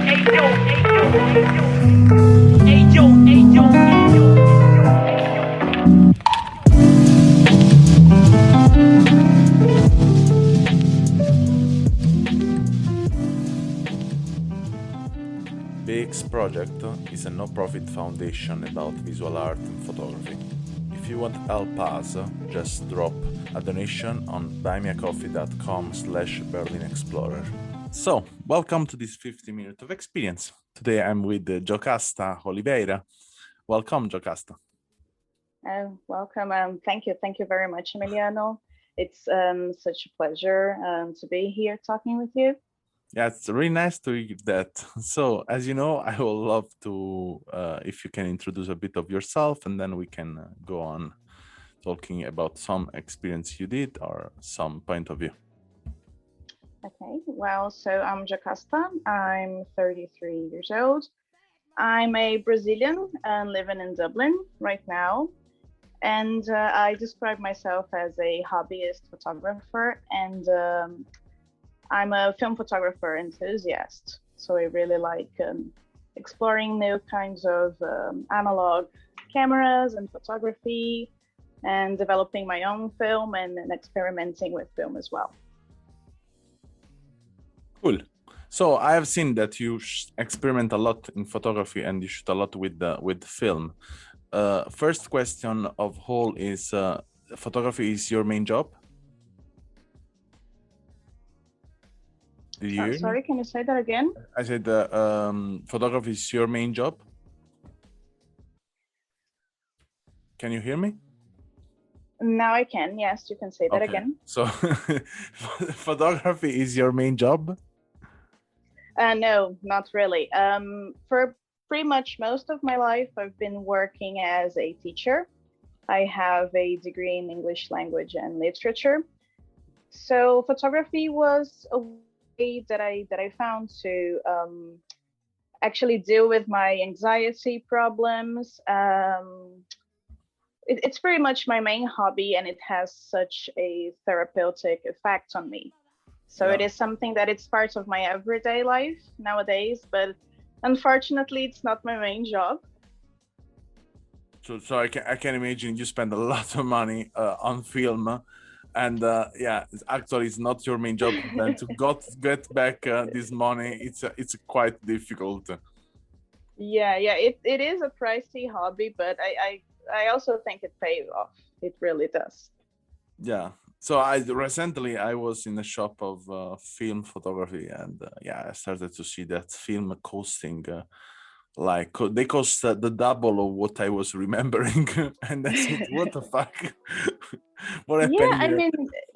BEEX project is a no-profit foundation about visual art and photography. If you want to help us, just drop a donation on buymeacoffee.com/Berlin Explorer. So, welcome to this 50 minutes of experience. Today I'm with Jocasta Oliveira. Welcome, Jocasta. Welcome. Thank you very much, Emiliano. It's such a pleasure to be here talking with you. Yeah, it's really nice to hear that. So, as you know, I would love to, if you can introduce a bit of yourself, and then we can go on talking about some experience you did or some point of view. Okay, well, so I'm Jocasta. I'm 33 years old. I'm a Brazilian living in Dublin right now. And I describe myself as a hobbyist photographer, and I'm a film photographer enthusiast. So I really like exploring new kinds of analog cameras and photography, and developing my own film and experimenting with film as well. Cool. So I have seen that you experiment a lot in photography and you shoot a lot with film. First question of all is, photography is your main job? Did you hear Sorry, me? can you say that again? I said photography is your main job. Can you hear me? Now I can. Yes, you can say that again. So photography is your main job? No, not really. For pretty much most of my life, I've been working as a teacher. I have a degree in English language and literature. So photography was a way that I found to actually deal with my anxiety problems. It's pretty much my main hobby, and it has such a therapeutic effect on me. So Yeah. It is something that it's part of my everyday life nowadays, but unfortunately, it's not my main job. So I can imagine you spend a lot of money on film, and yeah, actually it's not your main job. Then to get back this money, it's quite difficult. Yeah, it is a pricey hobby, but I also think it pays off. It really does. Yeah. So I was in a shop of film photography, and yeah, I started to see that film costing they cost the double of what I was remembering, and I said, "What the fuck? What happened Yeah, I here?" mean,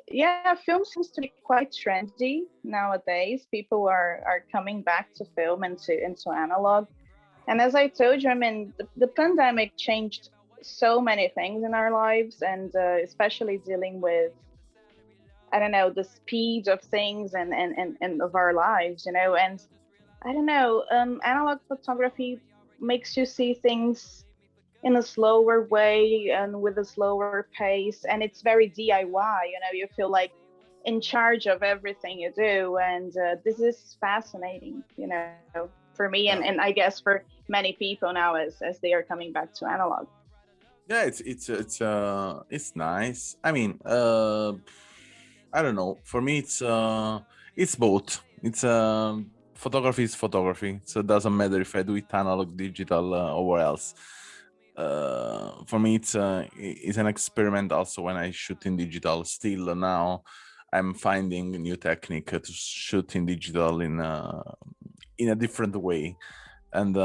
yeah, film seems to be quite trendy nowadays. People are coming back to film and into analog. And as I told you, I mean, the pandemic changed so many things in our lives, and especially dealing with, I don't know, the speed of things and of our lives, you know. And I don't know, analog photography makes you see things in a slower way and with a slower pace, and it's very DIY. You know, you feel like in charge of everything you do, and this is fascinating, you know, for me, and I guess for many people now as they are coming back to analog. Yeah, it's nice. I mean, I don't know. For me, it's both. It's photography is photography, so it doesn't matter if I do it analog, digital, or where else. For me, it's an experiment. Also, when I shoot in digital, still now, I'm finding a new technique to shoot in digital in a different way. And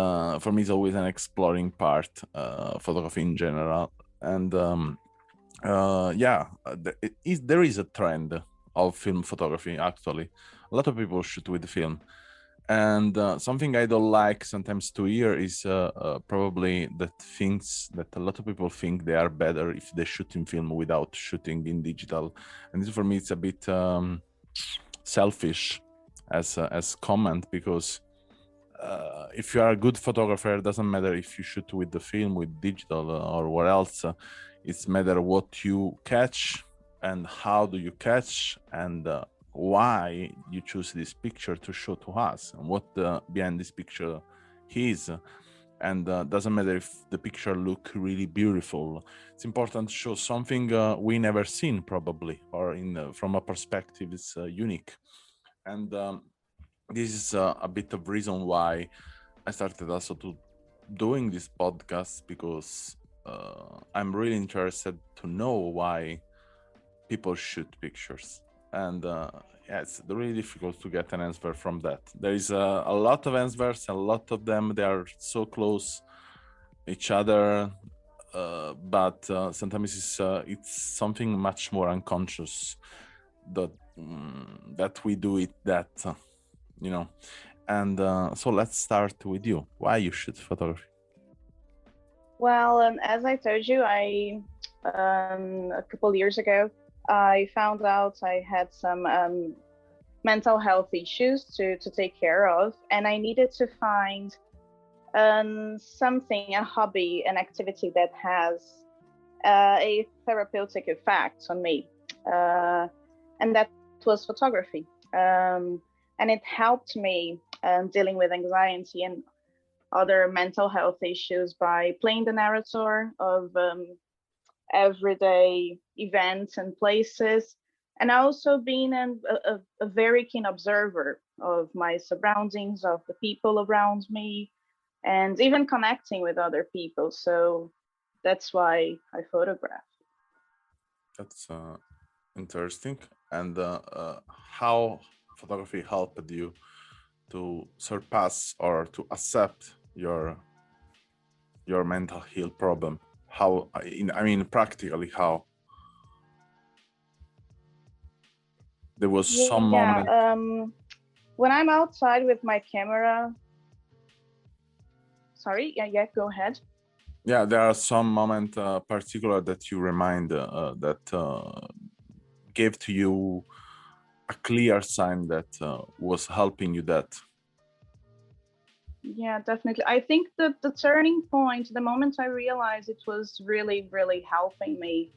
for me, it's always an exploring part, photography in general. And there is a trend of film photography, actually. A lot of people shoot with film. And something I don't like sometimes to hear is probably that a lot of people think they are better if they shoot in film without shooting in digital. And this, for me, it's a bit selfish as comment, because if you are a good photographer, it doesn't matter if you shoot with the film, with digital, or what else. It's matter what you catch and how do you catch, and why you choose this picture to show to us and what behind this picture is. And doesn't matter if the picture look really beautiful. It's important to show something we never seen probably, or from a perspective it's unique. And this is a bit of reason why I started also to doing this podcast, because I'm really interested to know why people shoot pictures. And yeah, it's really difficult to get an answer from that. There is a lot of answers, a lot of them, they are so close each other, but sometimes it's something much more unconscious that that we do it, that you know. And so let's start with you. Why you shoot photography? Well, as I told you, a couple years ago, I found out I had some mental health issues to take care of, and I needed to find something, a hobby, an activity that has a therapeutic effect on me, and that was photography. And it helped me dealing with anxiety and other mental health issues by playing the narrator of everyday events and places, and also being a very keen observer of my surroundings, of the people around me, and even connecting with other people. So that's why I photograph. That's interesting. And how photography helped you to surpass or to accept your mental health problem? How, I mean, practically, how there was some Yeah, moment? when I'm outside with my camera, sorry, yeah, go ahead. Yeah, there are some moment particular that you remind that gave to you a clear sign that was helping you that. Yeah, definitely. I think that the turning point, the moment I realized it was really, really helping me,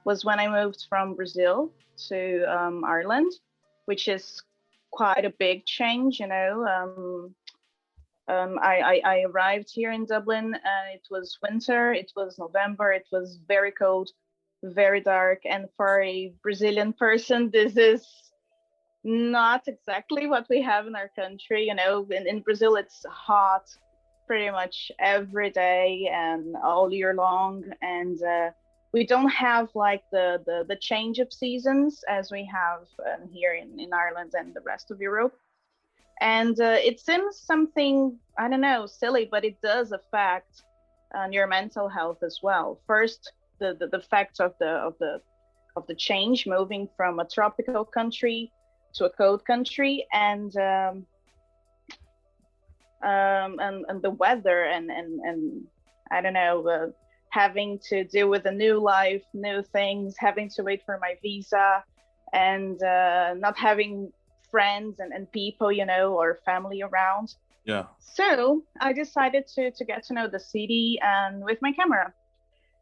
was when I moved from Brazil to Ireland, which is quite a big change, you know. I arrived here in Dublin, and it was winter, it was November, it was very cold, very dark. And for a Brazilian person, this is not exactly what we have in our country. You know, in Brazil, it's hot pretty much every day and all year long. And we don't have like the change of seasons as we have here in Ireland and the rest of Europe. And it seems something, I don't know, silly, but it does affect your mental health as well. First, the fact of the change, moving from a tropical country to a cold country, and the weather, and I don't know, having to deal with a new life, new things, having to wait for my visa, and not having friends and people, you know, or family around. Yeah. So I decided to get to know the city and with my camera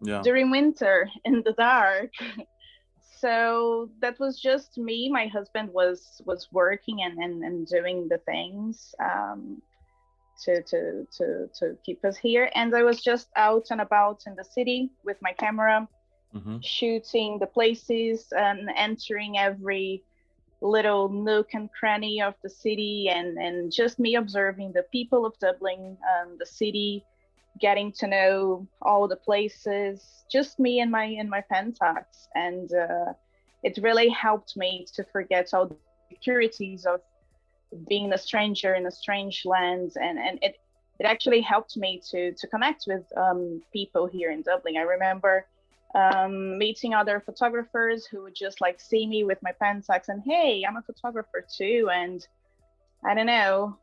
Yeah. during winter in the dark. So that was just me. My husband was working and doing the things to keep us here, and I was just out and about in the city with my camera, shooting the places and entering every little nook and cranny of the city, and just me observing the people of Dublin, the city, getting to know all the places, just me and my Pentax. And it really helped me to forget all the insecurities of being a stranger in a strange land. And it actually helped me to connect with people here in Dublin. I remember meeting other photographers who would just like see me with my Pentax and, hey, I'm a photographer too. And I don't know,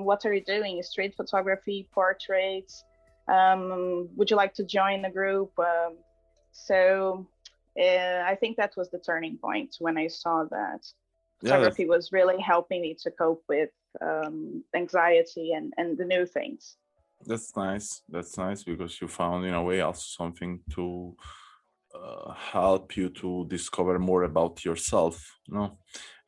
what are you doing? Street photography, portraits? Would you like to join the group? So I think that was the turning point when I saw that photography was really helping me to cope with anxiety and the new things. That's nice. That's nice, because you found in a way also something to help you to discover more about yourself,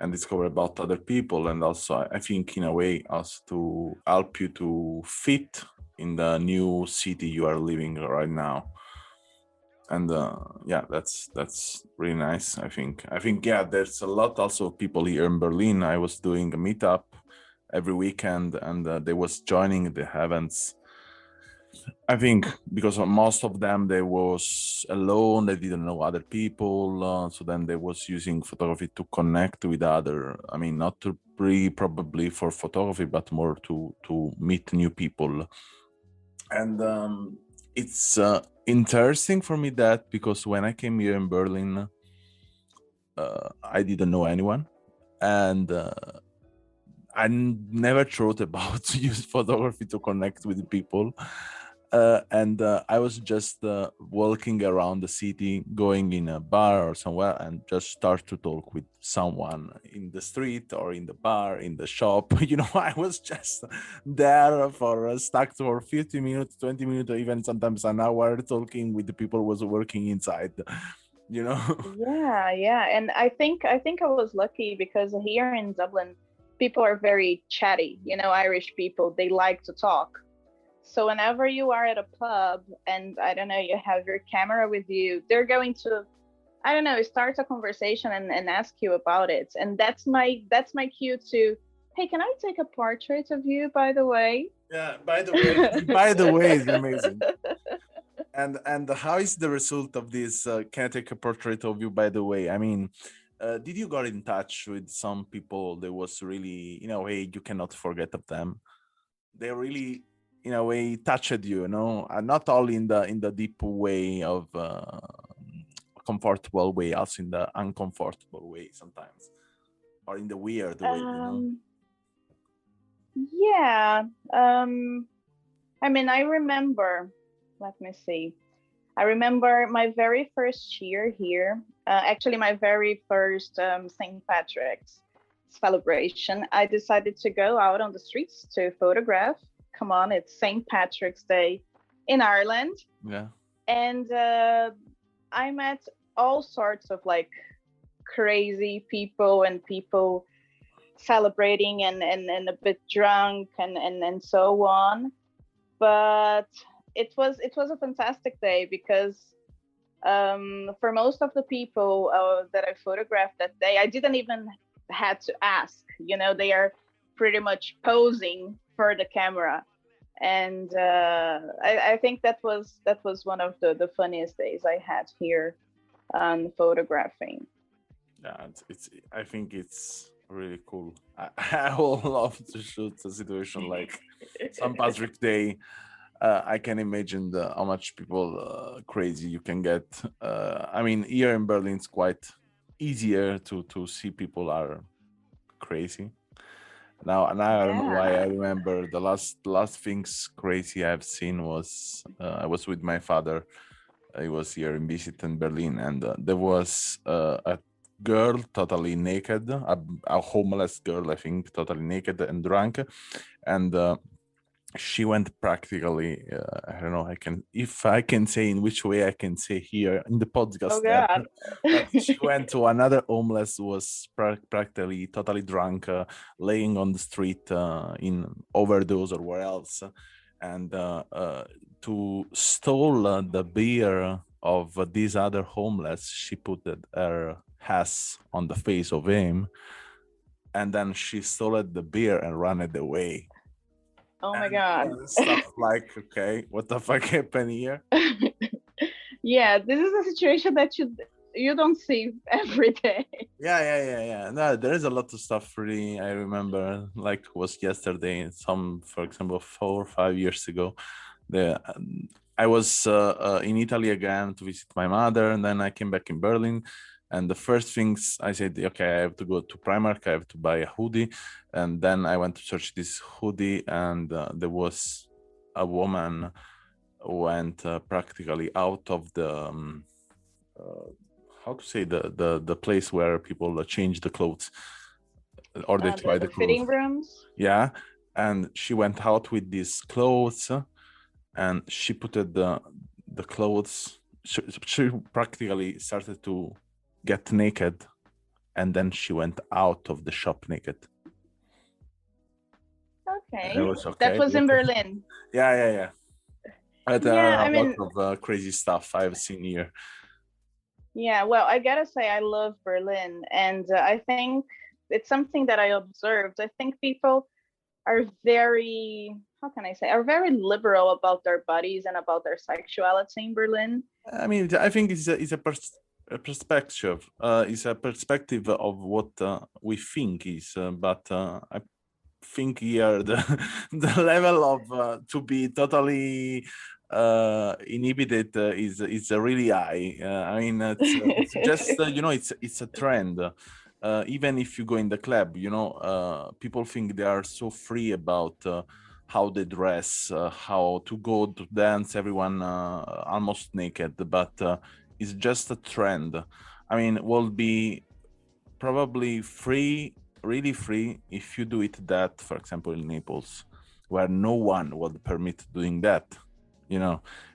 and discover about other people, and also I think in a way also to help you to fit in the new city you are living right now. And yeah, that's really nice. I think yeah, there's a lot also of people here in Berlin. I was doing a meetup every weekend, and they was joining the events. I think because most of them they was alone, they didn't know other people, so then they was using photography to connect with other. I mean, not to probably for photography, but more to meet new people. And it's interesting for me that because when I came here in Berlin, I didn't know anyone, and I never thought about to use photography to connect with people. And I was just walking around the city, going in a bar or somewhere, and just start to talk with someone in the street or in the bar, in the shop. I was just there for stuck for 50 minutes, 20 minutes, or even sometimes an hour, talking with the people who was working inside. Yeah, and I think I was lucky because here in Dublin, people are very chatty. Irish people, they like to talk. So whenever you are at a pub and I don't know, you have your camera with you, they're going to, I don't know, start a conversation and ask you about it. And that's my cue to, hey, can I take a portrait of you, by the way? Yeah, by the way is amazing. And how is the result of this? Can I take a portrait of you? By the way, I mean, did you got in touch with some people that was really, hey, you cannot forget of them? They really, in a way, touched you, not only in the deep way of comfortable way, also in the uncomfortable way sometimes, or in the weird way. um, yeah. I mean, I remember, let me see. I remember my very first year here, actually, my very first St. Patrick's celebration. I decided to go out on the streets to photograph. Come on, it's St. Patrick's Day in Ireland. Yeah. And I met all sorts of like crazy people and people celebrating and a bit drunk and so on. But it was a fantastic day because for most of the people that I photographed that day, I didn't even had to ask. They are pretty much posing for the camera, and I think that was one of the funniest days I had here photographing. Yeah, I think it's really cool. I would love to shoot a situation like St. Patrick's Day. I can imagine how much people crazy you can get. I mean, here in Berlin, it's quite easier to see people are crazy. Now, and I don't know why I Yeah. remember the last things crazy I've seen was I was with my father. I was here in visit in Berlin, and there was a girl totally naked, a homeless girl, I think, totally naked and drunk, and she went practically. I don't know. If I can say in which way I can say here in the Oh podcast that, God. but she went to another homeless who was practically totally drunk, laying on the street in overdose or where else, and to stole the beer of this other homeless, she put her ass on the face of him, and then she stole the beer and ran it away. Oh my And God. stuff like, okay, what the fuck happened here? Yeah, this is a situation that you don't see every day. Yeah. No, there is a lot of stuff really. I remember, like, was yesterday. Some, for example, 4 or 5 years ago, the I was in Italy again to visit my mother, and then I came back in Berlin. And the first things I said, okay, I have to go to Primark. I have to buy a hoodie, and then I went to search this hoodie, and there was a woman who went practically out of the uh, how to say the place where people change the clothes or they try The the clothes. fitting rooms. Yeah, and she went out with these clothes, and she put the clothes she practically started to get naked, and then she went out of the shop naked. Okay. And it was That okay. was in Berlin. Yeah. But Yeah, I a mean, lot of crazy stuff I've seen here. yeah, well, I gotta say, I love Berlin, and I think it's something that I observed. I think people are very, how can I say, are very liberal about their bodies and about their sexuality in Berlin. I mean, I think it's a perspective. It's a perspective of what we think is, but I think here the the level of to be totally inhibited is really high. I mean, it's just it's a trend. Even if you go in the club, people think they are so free about how they dress, how to go to dance, everyone almost naked, but it's just a trend. I mean, will be probably free, really free, if you do it that, for example, in Naples, where no one would permit doing that,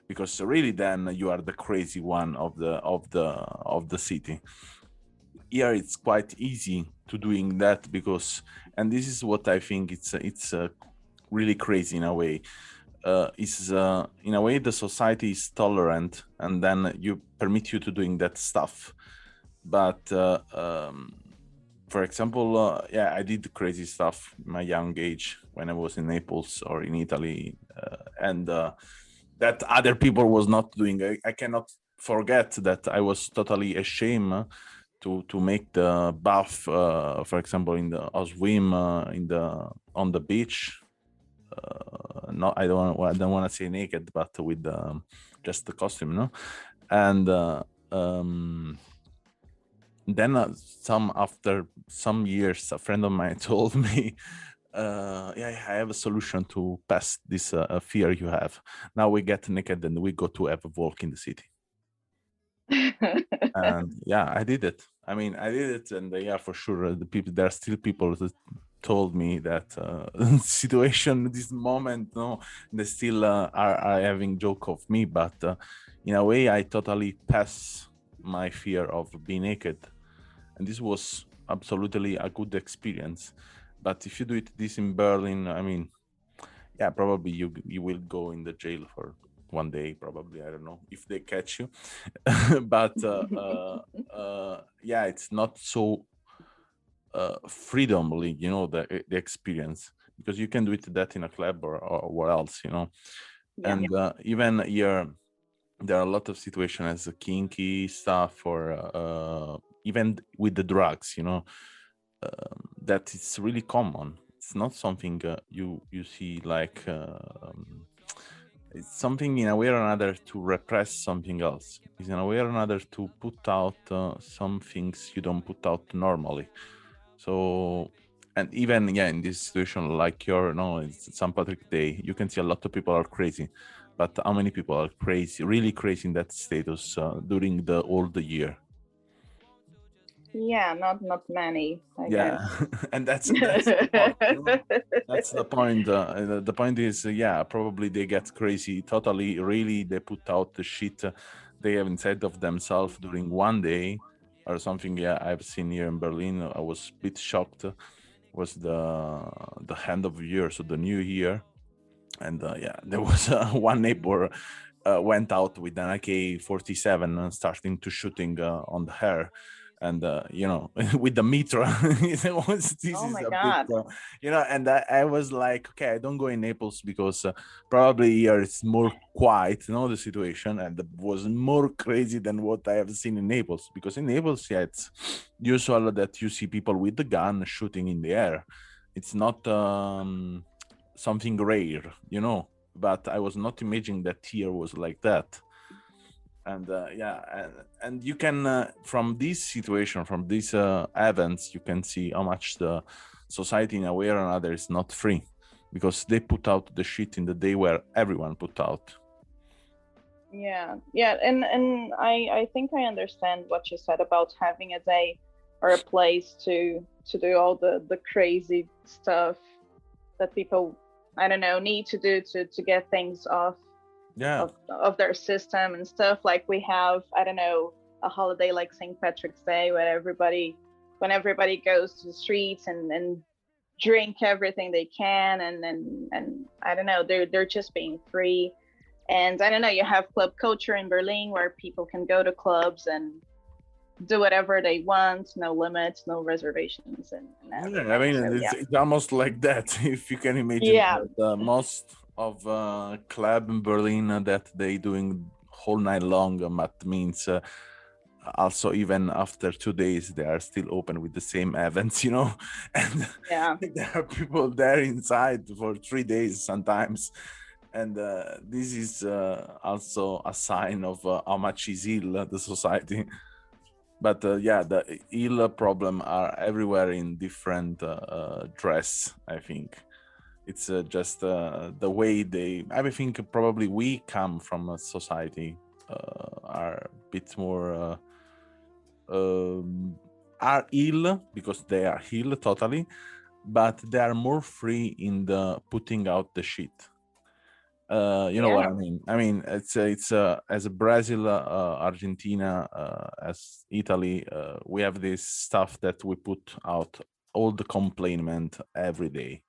because really then you are the crazy one of the city. Here it's quite easy to doing that because, and this is what I think it's really crazy in a way. Is in a way the society is tolerant, and then you permit you to doing that stuff. But for example, I did crazy stuff in my young age when I was in Naples or in Italy, and that other people was not doing. I cannot forget that I was totally ashamed to make the bath, for example, in the or swim on the beach. No, I don't want to say naked, but with just the costume, no, and then after some years, a friend of mine told me, I have a solution to pass this fear you have. Now we get naked and we go to have a walk in the city. And I did it. I mean, I did it, and for sure, there are still people that told me that situation, this moment, no, they still are having joke of me, but in a way, I totally pass my fear of being naked, and this was absolutely a good experience. But if you do this in Berlin, I mean, probably you will go in the jail for one day, probably. I don't know if they catch you. But it's not so freedomly, the experience, because you can do it that in a club or where else, and even here there are a lot of situations as kinky stuff, or even with the drugs, that it's really common. It's not something you see like it's something in a way or another to repress something else. It's in a way or another to put out some things you don't put out normally. So, and even in this situation like it's St. Patrick Day, you can see a lot of people are crazy, but how many people are crazy, really crazy in that status during the year? Yeah, not many, I guess. And that's the point. That's the point. The point is, probably they get crazy totally. Really, they put out the shit they have inside of themselves during one day or something. I've seen here in Berlin. I was a bit shocked. Was the end of the year, so the new year, and there was one neighbor went out with an AK-47 and starting to shooting on the hair. And with the metro, this Oh is my a God. bit, and I was like, okay, I don't go in Naples because probably here it's more quiet, the situation, and it was more crazy than what I have seen in Naples. Because in Naples, it's usual that you see people with the gun shooting in the air. It's not something rare, but I was not imagining that here was like that. And and you can from this situation, from these events, you can see how much the society in a way or another is not free, because they put out the shit in the day where everyone put out. And I think I understand what you said about having a day or a place to do all the crazy stuff that people, I don't know, need to do to get things off. Yeah. of their system and stuff. Like we have, I don't know, a holiday like St. Patrick's Day when everybody goes to the streets and drink everything they can, and I don't know, they're just being free. And I don't know, you have club culture in Berlin where people can go to clubs and do whatever they want, no limits, no reservations, and Yeah, I everything. mean, So it's almost like that. If you can imagine yeah, that most of club in Berlin that they doing whole night long, that means also even after 2 days they are still open with the same events, and yeah, there are people there inside for 3 days sometimes, and this is also a sign of how much is ill the society. But yeah, the ill problem are everywhere in different dress. I think it's just the way I think probably we come from a society are a bit more are ill because they are ill totally, but they are more free in the putting out the shit. You know what I mean? I mean, it's as Brazil, Argentina, as Italy, we have this stuff that we put out all the complainment every day.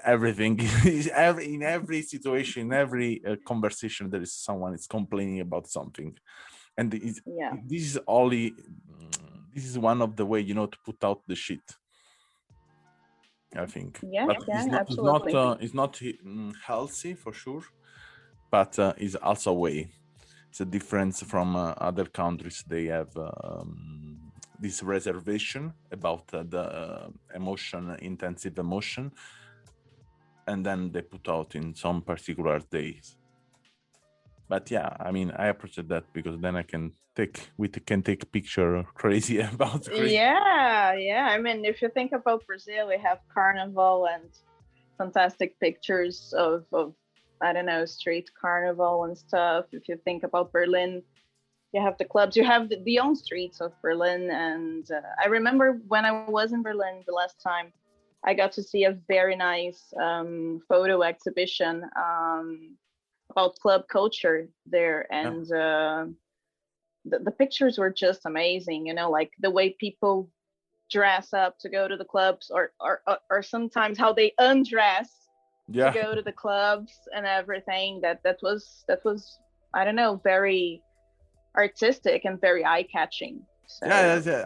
Everything is in every situation, in every conversation, there is someone is complaining about something, and this is only this is one of the way to put out the shit. I think, but absolutely. it's not healthy for sure, but is also a way. It's a difference from other countries. They have this reservation about the emotion, intensive emotion, and then they put out in some particular days. But yeah, I mean, I appreciate that because then we can take picture crazy about crazy. Yeah. I mean, if you think about Brazil, we have carnival and fantastic pictures of I don't know, street carnival and stuff. If you think about Berlin, you have the clubs, you have the own streets of Berlin. And I remember when I was in Berlin the last time, I got to see a very nice photo exhibition about club culture there. And the pictures were just amazing, like the way people dress up to go to the clubs, or sometimes how they undress to go to the clubs and everything. That was I don't know, very artistic and very eye-catching. So,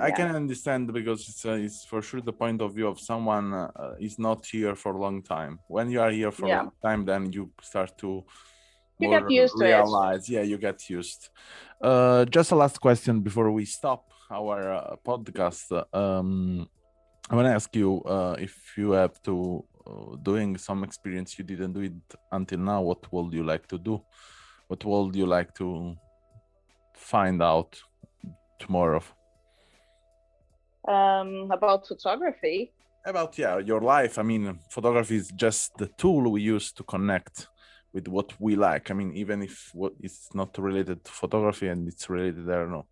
I can understand because it's for sure the point of view of someone is not here for a long time. When you are here for a long time, then you start to get used realize. to it. You get used. Just a last question before we stop our podcast. I want to ask you if you have to doing some experience you didn't do it until now. What would you like to do? What would you like to find out tomorrow? About photography. About your life. I mean, photography is just the tool we use to connect with what we like. I mean, even if it's not related to photography and it's related, I don't know.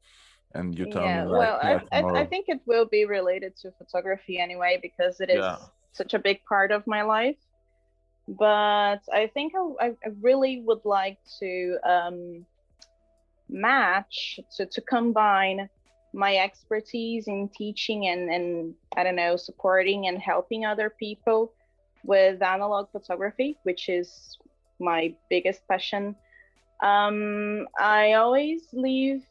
And you tell me, well, I think it will be related to photography anyway, because it is such a big part of my life. But I think I really would like to to combine my expertise in teaching and I don't know, supporting and helping other people with analog photography, which is my biggest passion. I always leave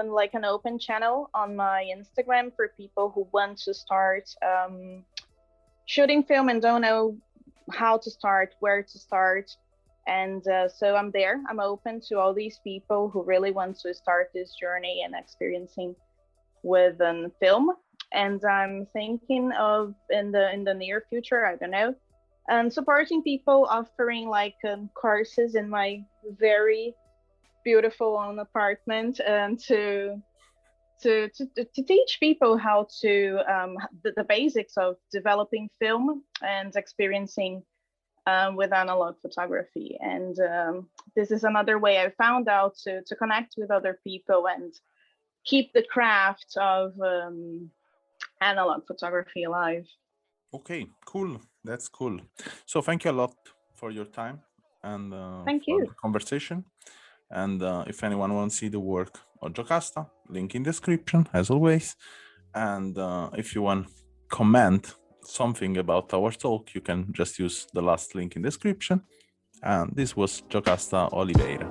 like an open channel on my Instagram for people who want to start shooting film and don't know how to start, where to start. And so I'm there. I'm open to all these people who really want to start this journey and experiencing with film. And I'm thinking of in the near future, I don't know, and supporting people, offering like courses in my very beautiful own apartment, and to teach people how to the basics of developing film and experiencing with analog photography. And this is another way I found out to connect with other people and keep the craft of analog photography alive. Okay, cool. That's cool. So thank you a lot for your time. and Thank for you. the conversation. And if anyone wants to see the work of Jocasta, link in description as always. And if you want comment something about our talk, you can just use the last link in description. And this was Jocasta Oliveira.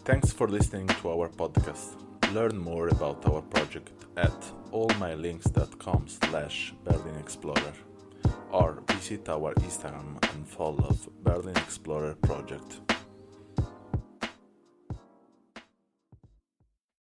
Thanks for listening to our podcast. Learn more about our project at allmylinks.com/Berlin Explorer, or visit our Instagram and follow Berlin Explorer Project.